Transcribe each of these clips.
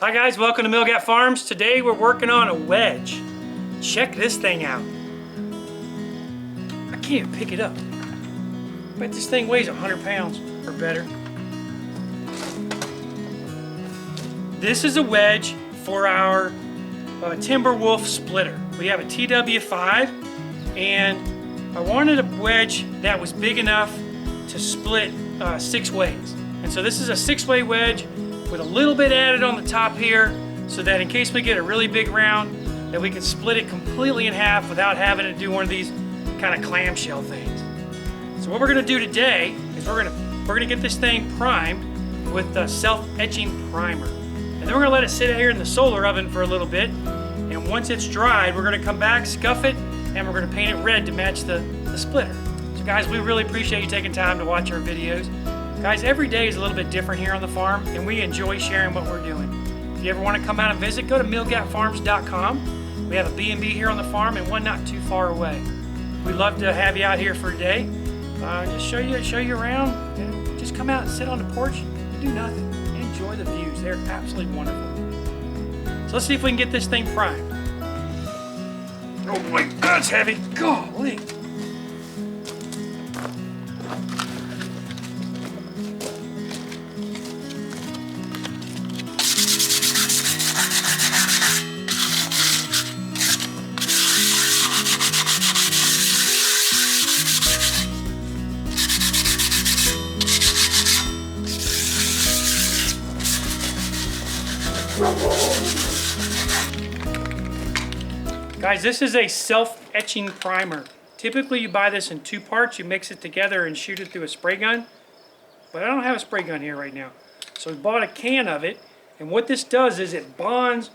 Hi guys, welcome to Milgat Farms. Today we're working on a wedge. Check this thing out. I can't even pick it up. I bet this thing weighs 100 pounds or better. This is a wedge for our Timberwolf splitter. We have a TW5 and I wanted a wedge that was big enough to split 6 ways. And so this is a 6-way wedge with a little bit added on the top here so that in case we get a really big round that we can split it completely in half without having to do one of these kind of clamshell things. So what we're going to do today is we're going to get this thing primed with the self-etching primer. And then we're going to let it sit here in the solar oven for a little bit. And once it's dried, we're going to come back, scuff it, and we're going to paint it red to match the splitter. So guys, we really appreciate you taking time to watch our videos. Guys, every day is a little bit different here on the farm, and we enjoy sharing what we're doing. If you ever want to come out and visit, go to milgatfarms.com. We have a B&B here on the farm and one not too far away. We'd love to have you out here for a day. Just show you around, and just come out and sit on the porch and do nothing. Enjoy the views. They're absolutely wonderful. So let's see if we can get this thing primed. Oh boy, that's heavy. Golly. Guys, this is a self-etching primer. Typically you buy this in 2 parts, you mix it together and shoot it through a spray gun. But I don't have a spray gun here right now. So we bought a can of it, and what this does is it bonds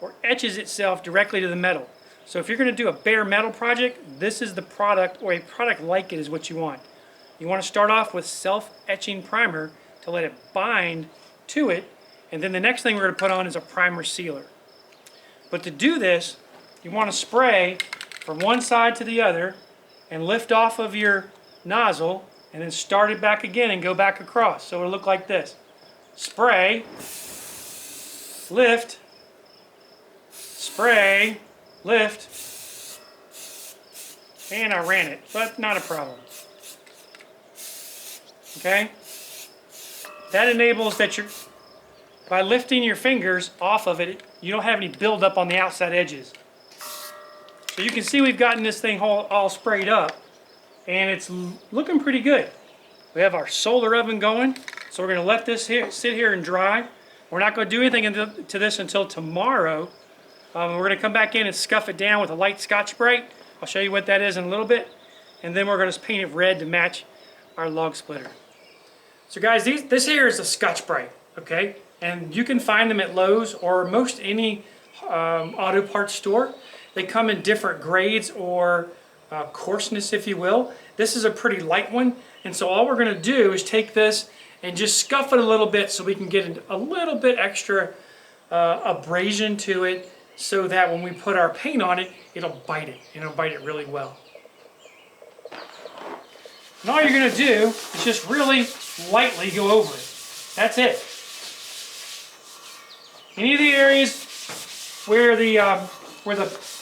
or etches itself directly to the metal. So if you're going to do a bare metal project, this is the product, or a product like it is what you want. You want to start off with self-etching primer to let it bind to it, and then the next thing we're going to put on is a primer sealer. But to do this, you want to spray from one side to the other and lift off of your nozzle and then start it back again and go back across. So it'll look like this. Spray, lift, spray, lift, and I ran it, but not a problem. Okay? That enables that by lifting your fingers off of it, you don't have any buildup on the outside edges. So you can see we've gotten this thing all sprayed up, and it's looking pretty good. We have our solar oven going, so we're going to let this sit here and dry. We're not going to do anything to this until tomorrow. We're going to come back in and scuff it down with a light Scotchbrite. I'll show you what that is in a little bit. And then we're going to paint it red to match our log splitter. So guys, this here is a Scotchbrite, okay? And you can find them at Lowe's or most any auto parts store. They come in different grades or coarseness, if you will. This is a pretty light one, and so all we're going to do is take this and just scuff it a little bit so we can get a little bit extra abrasion to it so that when we put our paint on it, it'll bite it. It'll bite it really well. And all you're going to do is just really lightly go over it. That's it. Any of the areas where the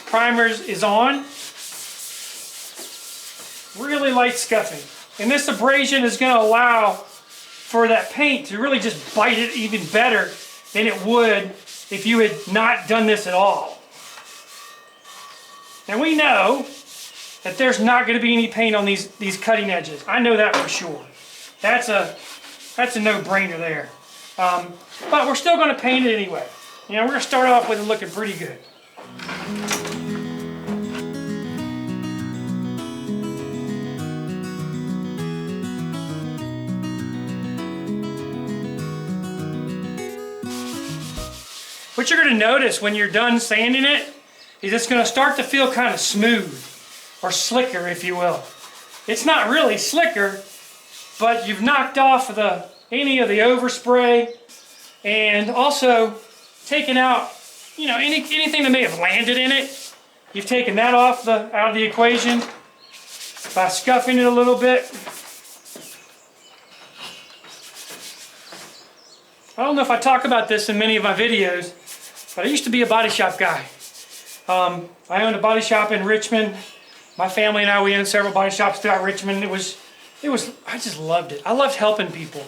primers is on, really light scuffing. And this abrasion is going to allow for that paint to really just bite it even better than it would if you had not done this at all. Now we know that there's not going to be any paint on these cutting edges. I know that for sure. That's a no-brainer there. But we're still going to paint it anyway. You know, we're going to start off with it looking pretty good. What you're going to notice when you're done sanding it is it's going to start to feel kind of smooth or slicker, if you will. It's not really slicker, but you've knocked off any of the overspray and also taken out, you know, anything that may have landed in it. You've taken that out of the equation by scuffing it a little bit. I don't know if I talk about this in many of my videos, but I used to be a body shop guy. I owned a body shop in Richmond. My family and I, we owned several body shops throughout Richmond. I just loved it. I loved helping people.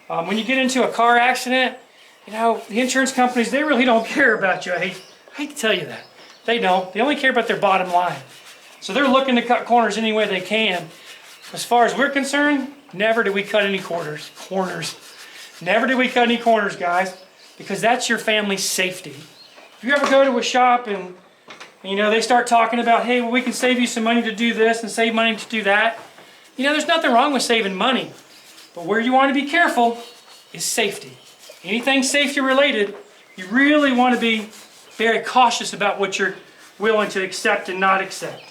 When you get into a car accident, you know, the insurance companies, they really don't care about you. I hate to tell you that. They don't. They only care about their bottom line. So they're looking to cut corners any way they can. As far as we're concerned, never did we cut any corners. Never did we cut any corners, guys, because that's your family's safety. If you ever go to a shop and you know, they start talking about, hey, well, we can save you some money to do this and save money to do that. You know, there's nothing wrong with saving money. But where you want to be careful is safety. Anything safety related, you really want to be very cautious about what you're willing to accept and not accept.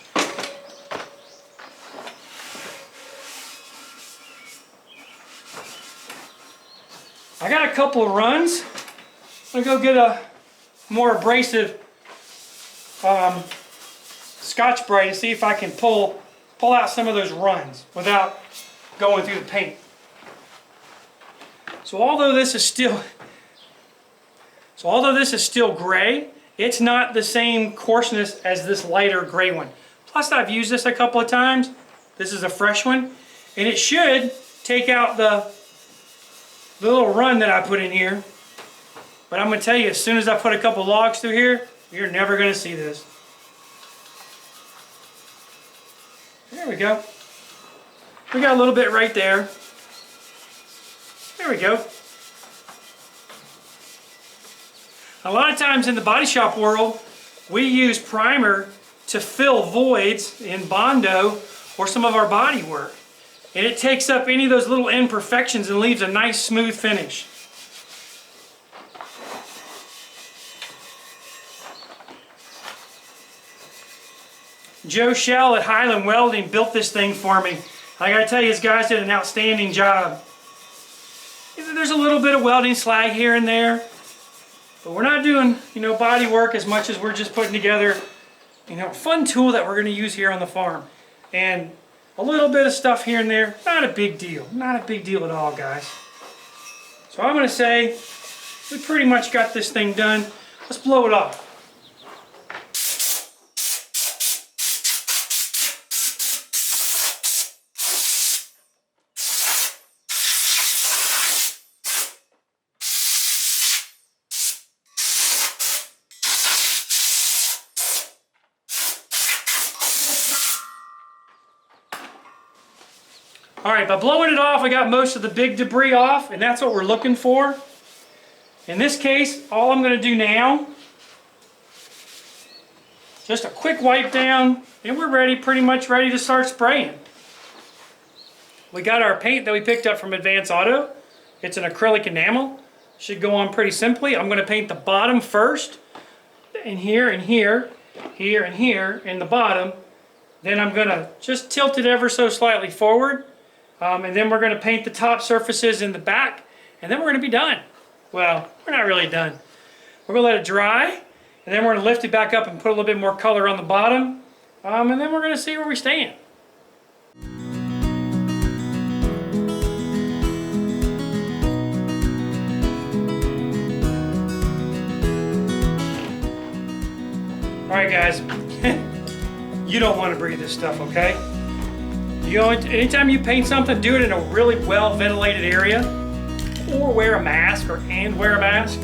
I got a couple of runs. I'm going to go get a more abrasive Scotchbrite and see if I can pull out some of those runs without going through the paint. So although this is still gray, it's not the same coarseness as this lighter gray one. Plus, I've used this a couple of times. This is a fresh one, and it should take out the little run that I put in here. But I'm going to tell you, as soon as I put a couple logs through here, you're never going to see this. There we go. We got a little bit right there. There we go. A lot of times in the body shop world, we use primer to fill voids in Bondo or some of our body work. And it takes up any of those little imperfections and leaves a nice smooth finish. Joe Shell at Highland Welding built this thing for me. I gotta tell you, these guys did an outstanding job. There's a little bit of welding slag here and there, but we're not doing, you know, body work as much as we're just putting together, you know, a fun tool that we're gonna use here on the farm. And a little bit of stuff here and there, not a big deal. Not a big deal at all, guys. So I'm gonna say we pretty much got this thing done. Let's blow it off. Alright, by blowing it off, I got most of the big debris off, and that's what we're looking for. In this case, all I'm going to do now, just a quick wipe down, and we're ready, pretty much ready to start spraying. We got our paint that we picked up from Advance Auto. It's an acrylic enamel. Should go on pretty simply. I'm going to paint the bottom first, and here, and here, here, and here, in the bottom. Then I'm going to just tilt it ever so slightly forward. And then we're going to paint the top surfaces in the back, and then we're going to be done. Well, we're not really done. We're going to let it dry, and then we're going to lift it back up and put a little bit more color on the bottom, and then we're going to see where we stand. Alright guys, you don't want to breathe this stuff, okay? Anytime you paint something, do it in a really well ventilated area, or wear a mask, wear a mask.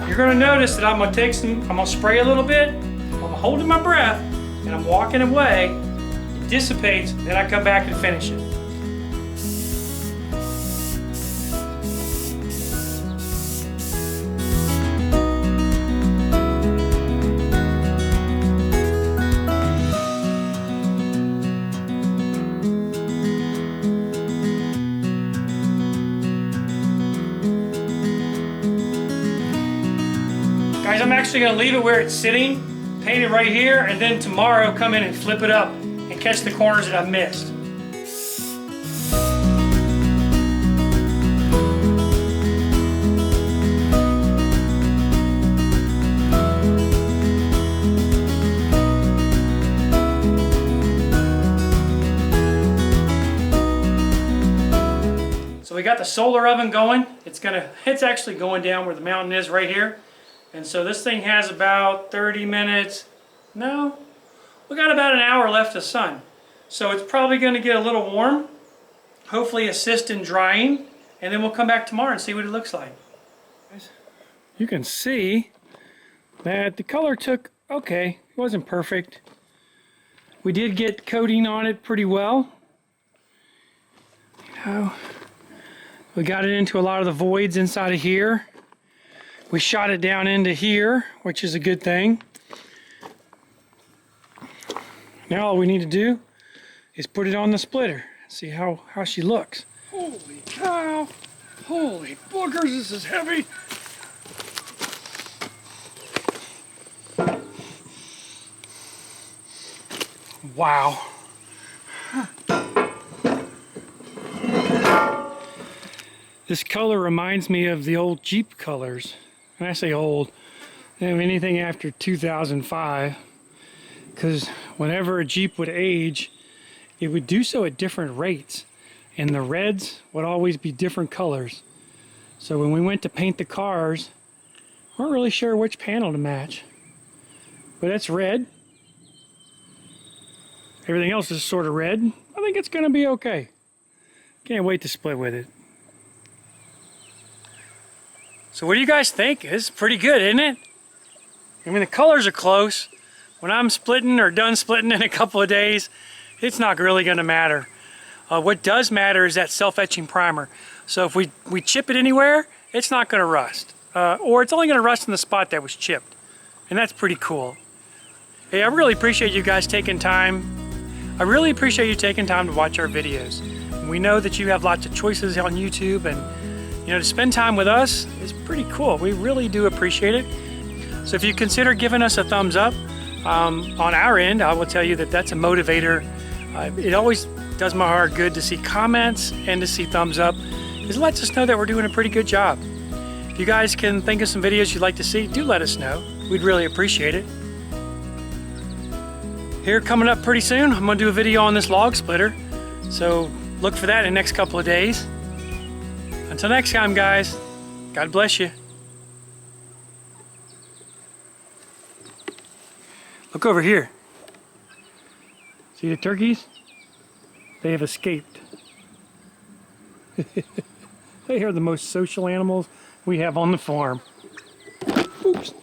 You're going to notice that I'm going to spray a little bit, I'm holding my breath, and I'm walking away. It dissipates, then I come back and finish it. Guys, I'm actually going to leave it where it's sitting, paint it right here, and then tomorrow come in and flip it up and catch the corners that I've missed. we got the solar oven going. It's actually going down where the mountain is right here. And so this thing has about 30 minutes. No, we got about an hour left of sun. So it's probably going to get a little warm. Hopefully assist in drying. And then we'll come back tomorrow and see what it looks like. You can see that the color took okay. It wasn't perfect. We did get coating on it pretty well. You know, we got it into a lot of the voids inside of here. We shot it down into here, which is a good thing. Now all we need to do is put it on the splitter. See how she looks. Holy cow! Holy boogers, this is heavy! Wow. This color reminds me of the old Jeep colors. When I say old, anything after 2005. Because whenever a Jeep would age, it would do so at different rates. And the reds would always be different colors. So when we went to paint the cars, we weren't really sure which panel to match. But it's red. Everything else is sort of red. I think it's going to be okay. Can't wait to split with it. So what do you guys think? It's pretty good, isn't it? I mean, the colors are close. When I'm splitting or done splitting in a couple of days, it's not really going to matter. What does matter is that self-etching primer. So if we chip it anywhere, it's not going to rust. Or it's only going to rust in the spot that was chipped. And that's pretty cool. Hey, I really appreciate you guys taking time. I really appreciate you taking time to watch our videos. We know that you have lots of choices on YouTube, and you know, to spend time with us is pretty cool. We really do appreciate it. So if you consider giving us a thumbs up on our end, I will tell you that that's a motivator. It always does my heart good to see comments and to see thumbs up, because it lets us know that we're doing a pretty good job. If you guys can think of some videos you'd like to see, do let us know. We'd really appreciate it. Here coming up pretty soon, I'm going to do a video on this log splitter. So look for that in the next couple of days. Until next time, guys, God bless you. Look over here. See the turkeys? They have escaped. They are the most social animals we have on the farm. Oops.